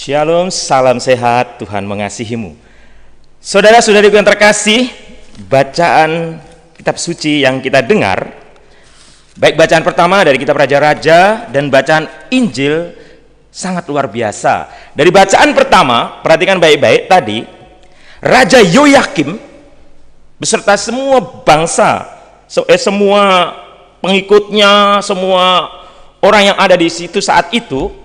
Shalom, salam sehat, Tuhan mengasihimu. Saudara-saudariku yang terkasih, bacaan kitab suci yang kita dengar, baik bacaan pertama dari kitab Raja-Raja dan bacaan Injil, sangat luar biasa. Dari bacaan pertama, perhatikan baik-baik tadi, Raja Yoyakim beserta semua bangsa, semua pengikutnya, semua orang yang ada di situ saat itu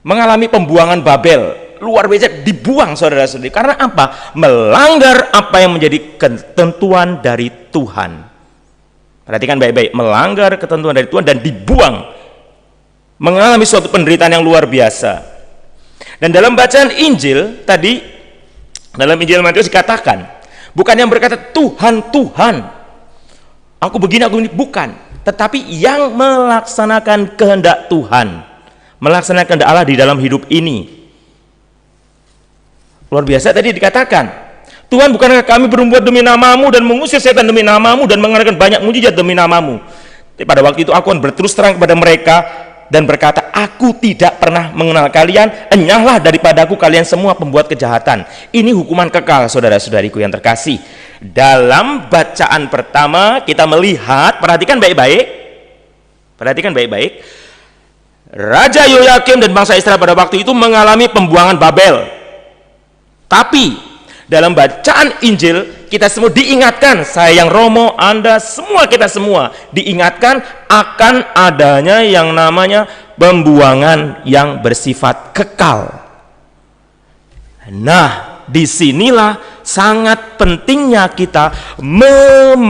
mengalami pembuangan Babel. Luar biasa, dibuang saudara-saudari. Karena apa? Melanggar apa yang menjadi ketentuan dari Tuhan. Perhatikan baik-baik, melanggar ketentuan dari Tuhan dan dibuang. Mengalami suatu penderitaan yang luar biasa. Dan dalam bacaan Injil tadi, dalam Injil Matius dikatakan, bukan yang berkata Tuhan, Tuhan, aku begini, aku ini, bukan. Tetapi yang melaksanakan kehendak Tuhan, melaksanakan kehendak Allah di dalam hidup ini. Luar biasa tadi dikatakan, Tuhan, bukankah kami berbuat demi namamu dan mengusir setan demi namamu dan mengadakan banyak mujizat demi namamu? Tapi pada waktu itu aku akan berterus terang kepada mereka dan berkata, aku tidak pernah mengenal kalian, enyahlah daripadaku kalian semua pembuat kejahatan. Ini hukuman kekal, saudara-saudariku yang terkasih. Dalam bacaan pertama kita melihat, perhatikan baik-baik, Raja Yoyakim dan bangsa Israel pada waktu itu mengalami pembuangan Babel. Tapi dalam bacaan Injil kita semua diingatkan, saya yang Romo, Anda semua, kita semua diingatkan akan adanya yang namanya pembuangan yang bersifat kekal. Nah, disinilah sangat pentingnya kita memahami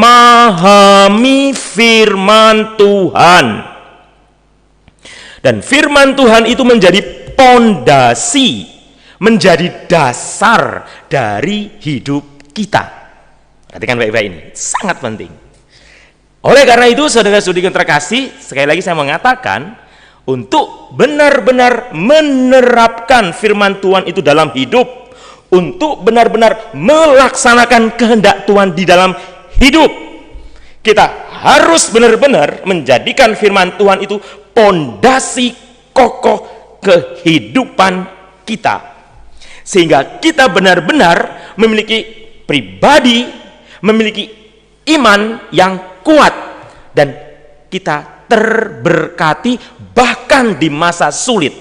firman Tuhan. Dan firman Tuhan itu menjadi pondasi, menjadi dasar dari hidup kita. Perhatikan baik-baik, ini sangat penting. Oleh karena itu, saudara-saudari yang terkasih, sekali lagi saya mengatakan, untuk benar-benar menerapkan firman Tuhan itu dalam hidup, untuk benar-benar melaksanakan kehendak Tuhan di dalam hidup, kita harus benar-benar menjadikan firman Tuhan itu pondasi kokoh kehidupan kita, sehingga kita benar-benar memiliki pribadi, memiliki iman yang kuat, dan kita terberkati bahkan di masa sulit.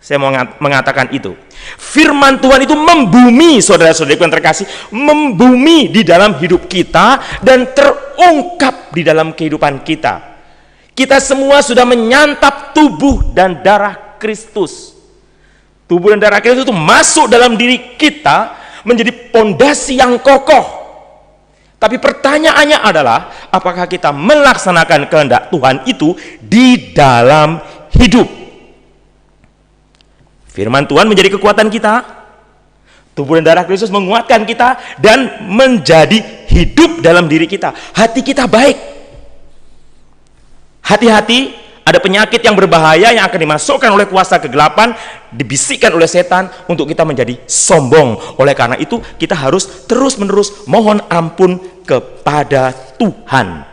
Saya mau mengatakan itu, firman Tuhan itu membumi, saudara-saudari yang terkasih, membumi di dalam hidup kita dan terungkap di dalam kehidupan kita. Kita semua sudah menyantap tubuh dan darah Kristus. Tubuh dan darah Kristus itu masuk dalam diri kita menjadi pondasi yang kokoh. Tapi pertanyaannya adalah, apakah kita melaksanakan kehendak Tuhan itu di dalam hidup? Firman Tuhan menjadi kekuatan kita. Tubuh dan darah Kristus menguatkan kita dan menjadi hidup dalam diri kita. Hati kita baik. Hati-hati, ada penyakit yang berbahaya yang akan dimasukkan oleh kuasa kegelapan, dibisikkan oleh setan untuk kita menjadi sombong. Oleh karena itu, kita harus terus-menerus mohon ampun kepada Tuhan.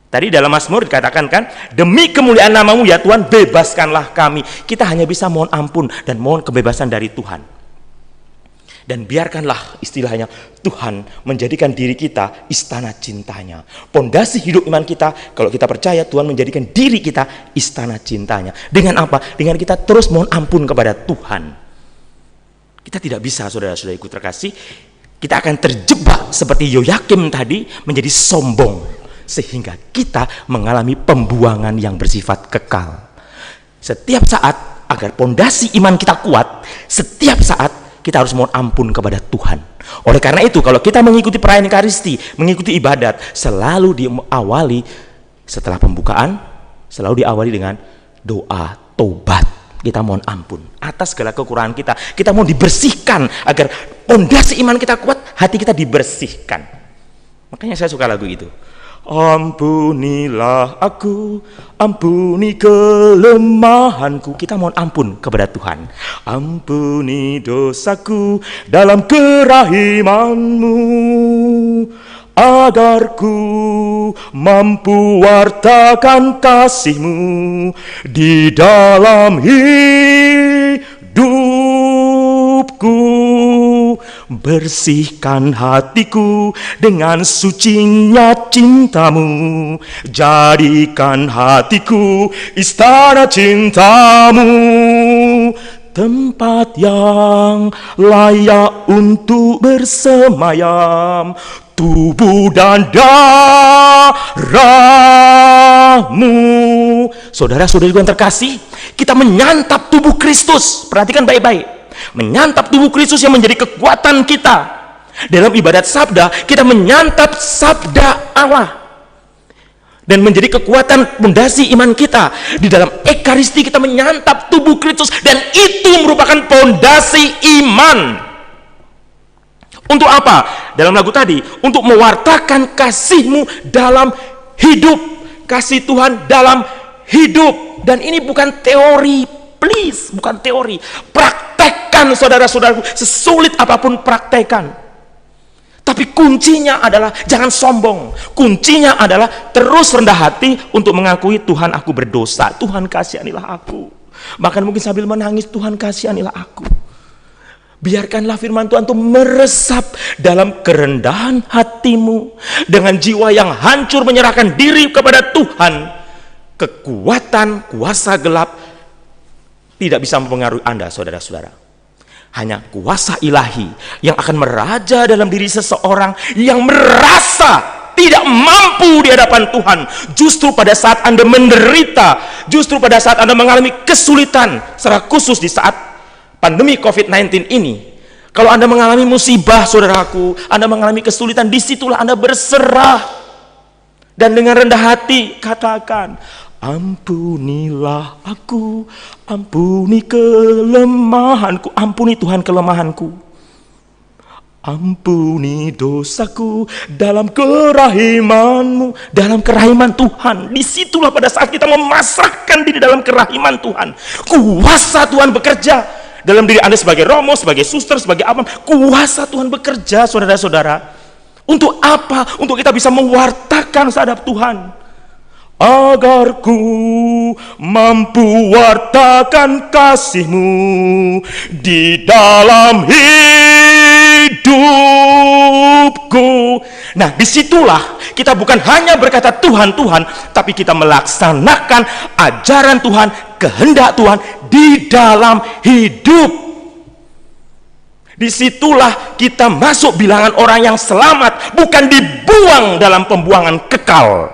Tadi dalam Mazmur dikatakan kan, demi kemuliaan namamu ya Tuhan, bebaskanlah kami. Kita hanya bisa mohon ampun dan mohon kebebasan dari Tuhan. Dan biarkanlah istilahnya Tuhan menjadikan diri kita istana cintanya. Pondasi hidup iman kita, kalau kita percaya Tuhan menjadikan diri kita istana cintanya. Dengan apa? Dengan kita terus mohon ampun kepada Tuhan. Kita tidak bisa, saudara-saudariku terkasih, kita akan terjebak seperti Yoyakim tadi menjadi sombong, sehingga kita mengalami pembuangan yang bersifat kekal. Setiap saat, agar pondasi iman kita kuat, setiap saat kita harus mohon ampun kepada Tuhan. Oleh karena itu, kalau kita mengikuti perayaan Ekaristi, mengikuti ibadat, selalu diawali setelah pembukaan, selalu diawali dengan doa tobat. Kita mohon ampun atas segala kekurangan kita. Kita mau dibersihkan agar pondasi iman kita kuat, hati kita dibersihkan. Makanya saya suka lagu itu. Ampunilah aku, ampuni kelemahanku. Kita mohon ampun kepada Tuhan. Ampuni dosaku dalam kerahimanmu. agar ku mampu wartakan kasih-Mu di dalam hidupku. Bersihkan hatiku dengan sucinya cinta-Mu, jadikan hatiku istana cinta-Mu, tempat yang layak untuk bersemayam tubuh dan darah-Mu. Saudara-saudariku yang terkasih, kita menyantap tubuh Kristus. Perhatikan baik-baik. Menyantap tubuh Kristus yang menjadi kekuatan kita. Dalam ibadat sabda, kita menyantap sabda Allah dan menjadi kekuatan pondasi iman kita. Di dalam ekaristi kita menyantap tubuh Kristus, dan itu merupakan pondasi iman. Untuk apa? Dalam lagu tadi, untuk mewartakan kasih-Mu dalam hidup, kasih Tuhan dalam hidup. Dan ini bukan teori, please, bukan teori. Praktekkan, saudara-saudaraku, sesulit apapun praktekkan. Tapi kuncinya adalah jangan sombong. Kuncinya adalah terus rendah hati untuk mengakui, Tuhan, aku berdosa, Tuhan kasihanilah aku. Bahkan mungkin sambil menangis, Tuhan kasihanilah aku. Biarkanlah firman Tuhan itu meresap dalam kerendahan hatimu. Dengan jiwa yang hancur menyerahkan diri kepada Tuhan, kekuatan kuasa gelap tidak bisa mempengaruhi Anda, saudara-saudara. Hanya kuasa ilahi yang akan meraja dalam diri seseorang yang merasa tidak mampu di hadapan Tuhan. Justru pada saat Anda menderita, justru pada saat Anda mengalami kesulitan, secara khusus di saat pandemi COVID-19 ini, kalau Anda mengalami musibah, saudaraku, Anda mengalami kesulitan, disitulah Anda berserah dan dengan rendah hati katakan, ampunilah aku, ampuni kelemahanku. Ampuni Tuhan kelemahanku, ampuni dosaku dalam kerahiman-Mu, dalam kerahiman Tuhan. Disitulah pada saat kita memasrahkan diri dalam kerahiman Tuhan, kuasa Tuhan bekerja dalam diri Anda sebagai romo, sebagai suster, sebagai apa. Kuasa Tuhan bekerja, saudara-saudara. Untuk apa? Untuk kita bisa mewartakan sadap Tuhan, agar ku mampu wartakan kasih-Mu di dalam hidupku. Nah, disitulah kita bukan hanya berkata Tuhan, Tuhan, tapi kita melaksanakan ajaran Tuhan, kehendak Tuhan di dalam hidup. Disitulah kita masuk bilangan orang yang selamat, bukan dibuang dalam pembuangan kekal.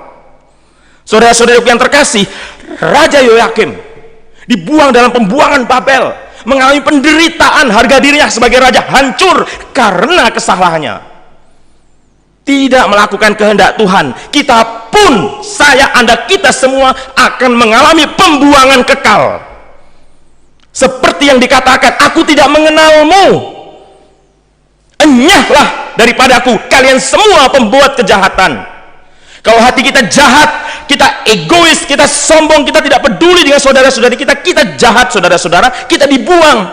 Saudara-saudara yang terkasih, Raja Yoyakim dibuang dalam pembuangan Babel, mengalami penderitaan, harga dirinya sebagai raja hancur karena kesalahannya. Tidak melakukan kehendak Tuhan. Kita pun, saya, Anda, kita semua akan mengalami pembuangan kekal. Seperti yang dikatakan, aku tidak mengenalmu. Enyahlah daripadaku kalian semua pembuat kejahatan. Kalau hati kita jahat, kita egois, kita sombong, kita tidak peduli dengan saudara-saudari kita, kita jahat, saudara-saudara, kita dibuang.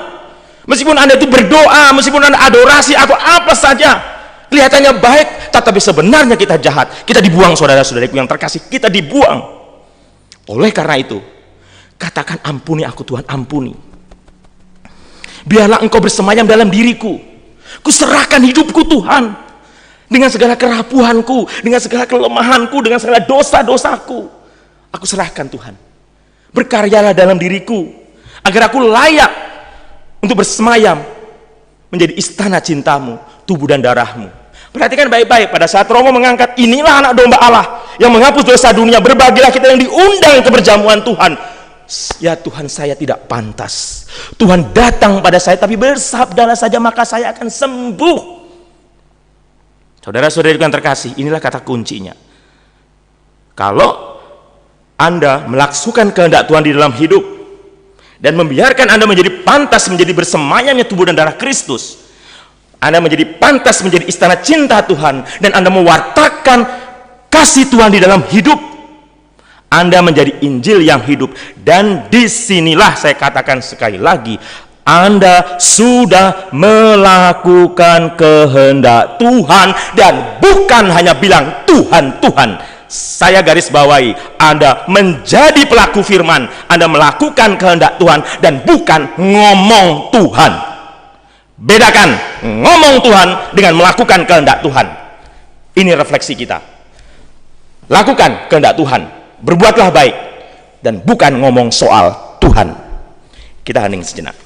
Meskipun Anda itu berdoa, meskipun Anda adorasi atau apa saja, kelihatannya baik, tetapi sebenarnya kita jahat. Kita dibuang, saudara-saudariku yang terkasih, kita dibuang. Oleh karena itu, katakan, ampuni aku Tuhan, ampuni. Biarlah Engkau bersemayam dalam diriku. Kuserahkan hidupku Tuhan. Dengan segala kerapuhanku, dengan segala kelemahanku, dengan segala dosa-dosaku, aku serahkan Tuhan. Berkaryalah dalam diriku, agar aku layak untuk bersemayam menjadi istana cinta-Mu, tubuh dan darah-Mu. Perhatikan baik-baik, pada saat Romo mengangkat, inilah anak domba Allah yang menghapus dosa dunia, berbahagialah kita yang diundang ke perjamuan Tuhan. Ya Tuhan, saya tidak pantas. Tuhan datang pada saya, tapi bersabdalah saja maka saya akan sembuh. Saudara-saudari yang terkasih, inilah kata kuncinya. Kalau Anda melaksukan kehendak Tuhan di dalam hidup dan membiarkan Anda menjadi pantas menjadi bersemayamnya tubuh dan darah Kristus, Anda menjadi pantas menjadi istana cinta Tuhan, dan Anda mewartakan kasih Tuhan di dalam hidup, Anda menjadi Injil yang hidup. Dan disinilah saya katakan sekali lagi, Anda sudah melakukan kehendak Tuhan dan bukan hanya bilang Tuhan, Tuhan. Saya garis bawahi, Anda menjadi pelaku firman, Anda melakukan kehendak Tuhan dan bukan ngomong Tuhan. Bedakan ngomong Tuhan dengan melakukan kehendak Tuhan. Ini refleksi kita. Lakukan kehendak Tuhan, berbuatlah baik, dan bukan ngomong soal Tuhan. Kita hening sejenak.